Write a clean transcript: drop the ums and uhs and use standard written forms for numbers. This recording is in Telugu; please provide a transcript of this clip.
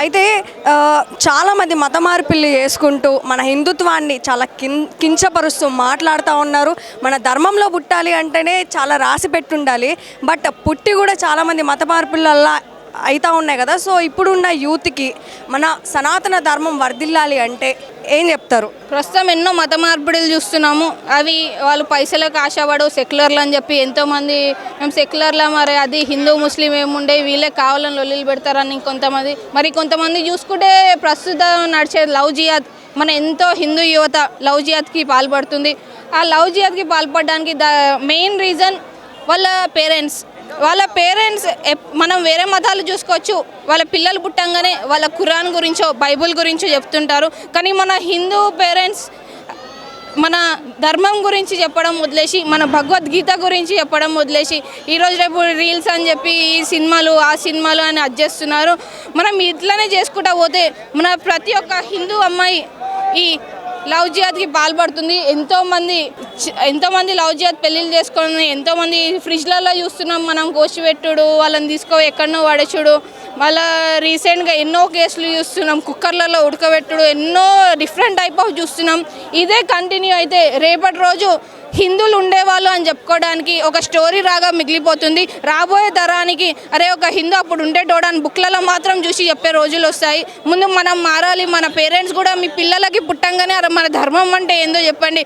అయితే చాలామంది మత మార్పిళ్ళు చేసుకుంటూ మన హిందుత్వాన్ని చాలా కించపరుస్తూ మాట్లాడుతూ ఉన్నారు. మన ధర్మంలో పుట్టాలి అంటేనే చాలా రాసి పెట్టుండాలి. బట్ పుట్టి కూడా చాలామంది మత మార్పిళ్ళల్లా అవుతూ ఉన్నాయి కదా. సో ఇప్పుడున్న యూత్కి మన సనాతన ధర్మం వర్ధిల్లాలి అంటే ఏం చెప్తారు? ప్రస్తుతం ఎన్నో మత మార్పిడులు చూస్తున్నాము. అవి వాళ్ళు పైసలకు ఆశపడు సెక్యులర్లు అని చెప్పి ఎంతోమంది మేము సెక్యులర్లా, మరి అది హిందూ ముస్లిం ఏముండే వీళ్ళే కావాలని లొల్లిలు పెడతారని కొంతమంది చూసుకుంటే ప్రస్తుతం నడిచే లవ్ జిహాద్, మన ఎంతో హిందూ యువత లవ్ జిహాద్కి పాల్పడుతుంది. ఆ లవ్ జిహాద్కి పాల్పడడానికి మెయిన్ రీజన్ వాళ్ళ పేరెంట్స్ మనం వేరే మతాలు చూసుకోవచ్చు, వాళ్ళ పిల్లలు పుట్టంగానే వాళ్ళ ఖురాన్ గురించో బైబుల్ గురించో చెప్తుంటారు. కానీ మన హిందూ పేరెంట్స్ మన ధర్మం గురించి చెప్పడం వదిలేసి, మన భగవద్గీత గురించి చెప్పడం వదిలేసి ఈరోజు రేపు రీల్స్ అని చెప్పి ఈ సినిమాలు ఆ సినిమాలు అని అడ్జేస్తున్నారు. మనం ఇట్లనే చేసుకుంటా పోతే మన ప్రతి ఒక్క హిందూ అమ్మాయి ఈ లవ్ జిహాద్కి పాల్పడుతుంది. ఎంతోమంది లవ్ జిహాద్ పెళ్ళిళ్ళు చేసుకొని ఎంతోమంది ఫ్రిడ్జ్లలో చూస్తున్నాం మనం, గోసిపెట్టుడు, వాళ్ళని తీసుకో ఎక్కడనో పడేచుడు. మళ్ళీ రీసెంట్గా ఎన్నో కేసులు చూస్తున్నాం, కుక్కర్లలో ఉడకబెట్టుడు, ఎన్నో డిఫరెంట్ టైప్ ఆఫ్ చూస్తున్నాం. ఇదే కంటిన్యూ అయితే రేపటి రోజు హిందువులు ఉండేవాళ్ళు అని చెప్పుకోవడానికి ఒక స్టోరీ రాగా మిగిలిపోతుంది. రాబోయే తరానికి అరే ఒక హిందూ అప్పుడు ఉండేటోడని బుక్లలో మాత్రం చూసి చెప్పే రోజులు వస్తాయి. ముందు మనం మారాలి. మన పేరెంట్స్ కూడా మీ పిల్లలకి పుట్టంగానే అరే మన ధర్మం అంటే ఏందో చెప్పండి,